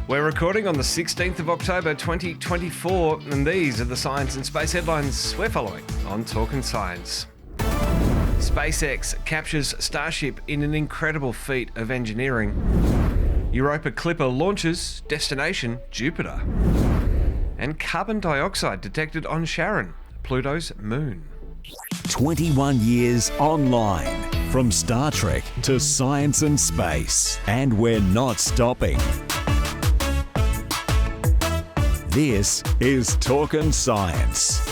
We're recording on the 16th of October 2024, and these are the science and space headlines we're following on Talkin' Science. SpaceX captures Starship in an incredible feat of engineering. Europa Clipper launches, destination Jupiter. And carbon dioxide detected on Charon, Pluto's moon. 21 years online. From Star Trek to science and space. And we're not stopping. This is Talkin' Science.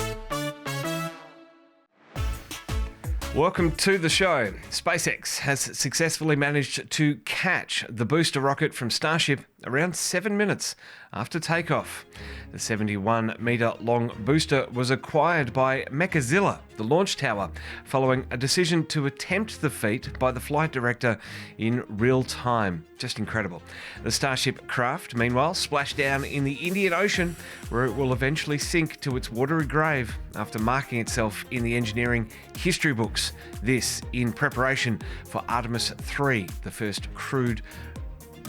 Welcome to the show. SpaceX has successfully managed to catch the booster rocket from Starship around 7 minutes after takeoff. The 71-metre-long booster was acquired by Mechazilla, the launch tower, following a decision to attempt the feat by the flight director in real time. Just incredible. The Starship craft, meanwhile, splashed down in the Indian Ocean, where it will eventually sink to its watery grave after marking itself in the engineering history books. This in preparation for Artemis 3, the first crewed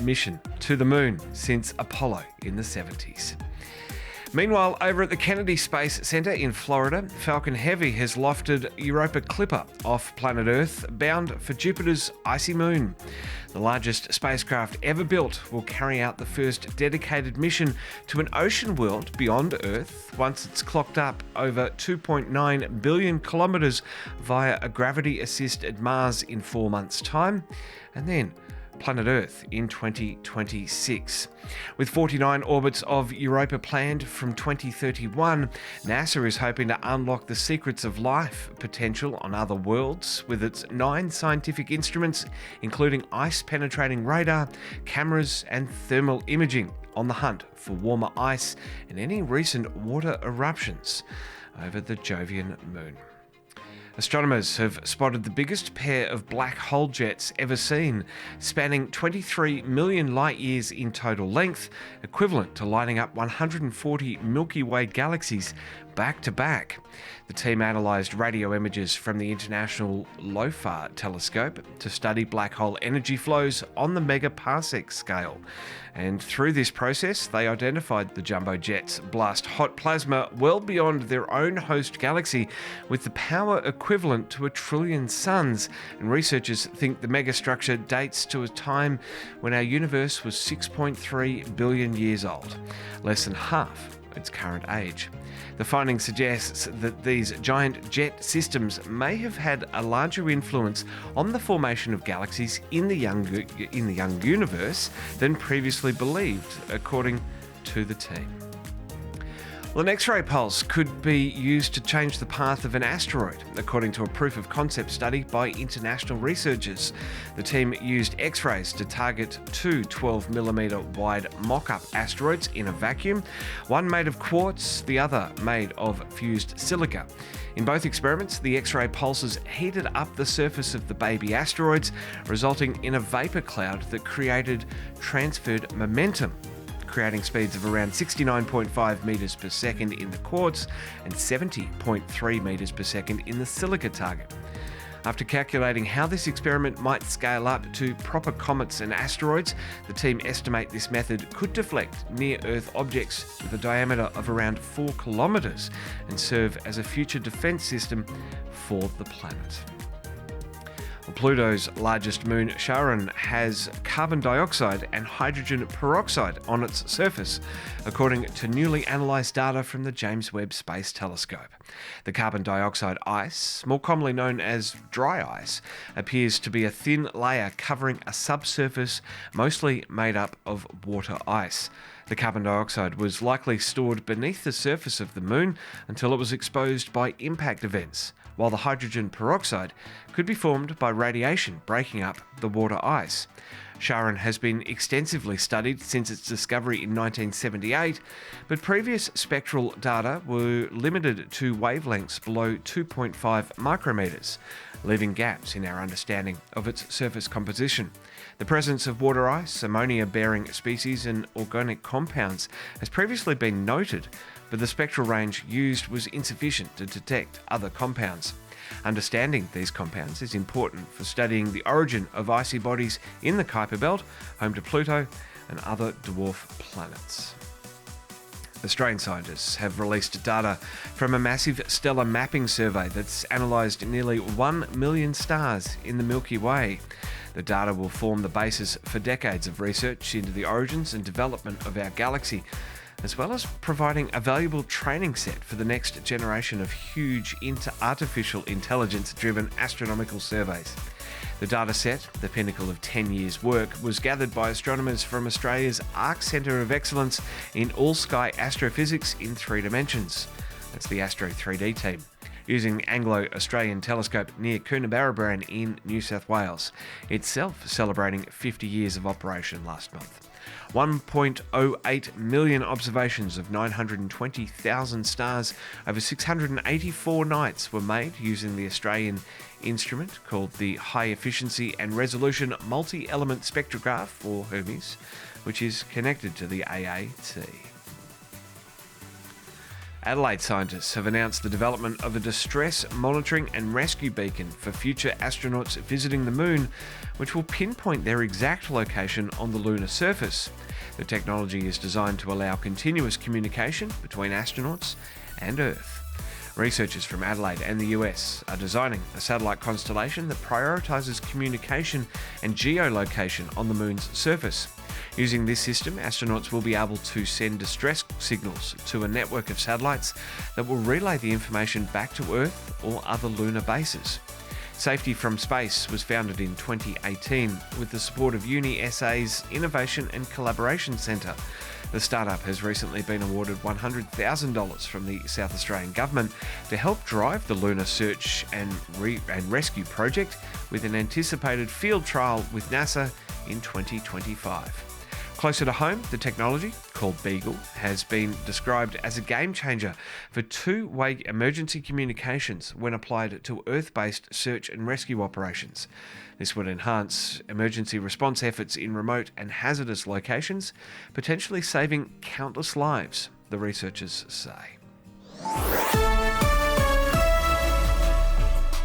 mission to the moon since Apollo in the 70s. Meanwhile, over at the Kennedy Space Center in Florida, Falcon Heavy has lofted Europa Clipper off planet Earth, bound for Jupiter's icy moon. The largest spacecraft ever built will carry out the first dedicated mission to an ocean world beyond Earth once it's clocked up over 2.9 billion kilometers via a gravity-assisted Mars in 4 months' time, and then planet Earth in 2026. With 49 orbits of Europa planned from 2031, NASA is hoping to unlock the secrets of life potential on other worlds with its 9 scientific instruments, including ice-penetrating radar, cameras, and thermal imaging, on the hunt for warmer ice and any recent water eruptions over the Jovian moon. Astronomers have spotted the biggest pair of black hole jets ever seen, spanning 23 million light-years in total length, equivalent to lighting up 140 Milky Way galaxies back to back. The team analysed radio images from the International LOFAR telescope to study black hole energy flows on the megaparsec scale. And through this process, they identified the jumbo jets blast hot plasma well beyond their own host galaxy with the power equivalent to 1 trillion suns. And researchers think the megastructure dates to a time when our universe was 6.3 billion years old, less than half its current age. The finding suggests that these giant jet systems may have had a larger influence on the formation of galaxies in the young universe than previously believed, according to the team. Well, an X-ray pulse could be used to change the path of an asteroid, according to a proof-of-concept study by international researchers. The team used X-rays to target 2 12mm wide mock-up asteroids in a vacuum, one made of quartz, the other made of fused silica. In both experiments, the X-ray pulses heated up the surface of the baby asteroids, resulting in a vapor cloud that created transferred momentum, creating speeds of around 69.5 metres per second in the quartz and 70.3 metres per second in the silica target. After calculating how this experiment might scale up to proper comets and asteroids, the team estimate this method could deflect near-Earth objects with a diameter of around 4 kilometres and serve as a future defence system for the planet. Pluto's largest moon, Charon, has carbon dioxide and hydrogen peroxide on its surface, according to newly analysed data from the James Webb Space Telescope. The carbon dioxide ice, more commonly known as dry ice, appears to be a thin layer covering a subsurface mostly made up of water ice. The carbon dioxide was likely stored beneath the surface of the moon until it was exposed by impact events, while the hydrogen peroxide could be formed by radiation breaking up the water ice. Charon has been extensively studied since its discovery in 1978, but previous spectral data were limited to wavelengths below 2.5 micrometers, leaving gaps in our understanding of its surface composition. The presence of water ice, ammonia-bearing species and organic compounds has previously been noted, but the spectral range used was insufficient to detect other compounds. Understanding these compounds is important for studying the origin of icy bodies in the Kuiper Belt, home to Pluto, and other dwarf planets. Australian scientists have released data from a massive stellar mapping survey that's analysed nearly 1 million stars in the Milky Way. The data will form the basis for decades of research into the origins and development of our galaxy, as well as providing a valuable training set for the next generation of huge artificial intelligence-driven astronomical surveys. The data set, the pinnacle of 10 years' work, was gathered by astronomers from Australia's ARC Centre of Excellence in All-Sky Astrophysics in 3 dimensions. That's the Astro 3D team, using the Anglo-Australian telescope near Coonabarabran in New South Wales, itself celebrating 50 years of operation last month. 1.08 million observations of 920,000 stars over 684 nights were made using the Australian instrument called the High Efficiency and Resolution Multi-Element Spectrograph, or HERMES, which is connected to the AAT. Adelaide scientists have announced the development of a distress monitoring and rescue beacon for future astronauts visiting the Moon, which will pinpoint their exact location on the lunar surface. The technology is designed to allow continuous communication between astronauts and Earth. Researchers from Adelaide and the US are designing a satellite constellation that prioritises communication and geolocation on the Moon's surface. Using this system, astronauts will be able to send distress signals to a network of satellites that will relay the information back to Earth or other lunar bases. Safety from Space was founded in 2018 with the support of UniSA's Innovation and Collaboration Centre. The startup has recently been awarded $100,000 from the South Australian Government to help drive the lunar search and rescue project, with an anticipated field trial with NASA in 2025. Closer to home, the technology, called Beagle, has been described as a game changer for two-way emergency communications when applied to Earth-based search and rescue operations. This would enhance emergency response efforts in remote and hazardous locations, potentially saving countless lives, the researchers say.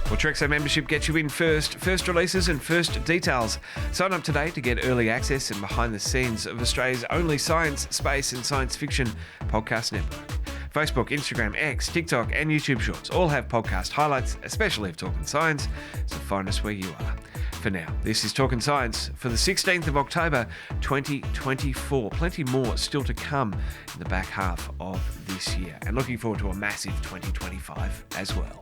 Well, Trekzone membership gets you in first releases and first details. Sign up today to get early access and behind the scenes of Australia's only science, space and science fiction podcast network. Facebook, Instagram, X, TikTok and YouTube Shorts all have podcast highlights, especially of Talking Science, so find us where you are. For now, this is Talking Science for the 16th of October 2024. Plenty more still to come in the back half of this year, and looking forward to a massive 2025 as well.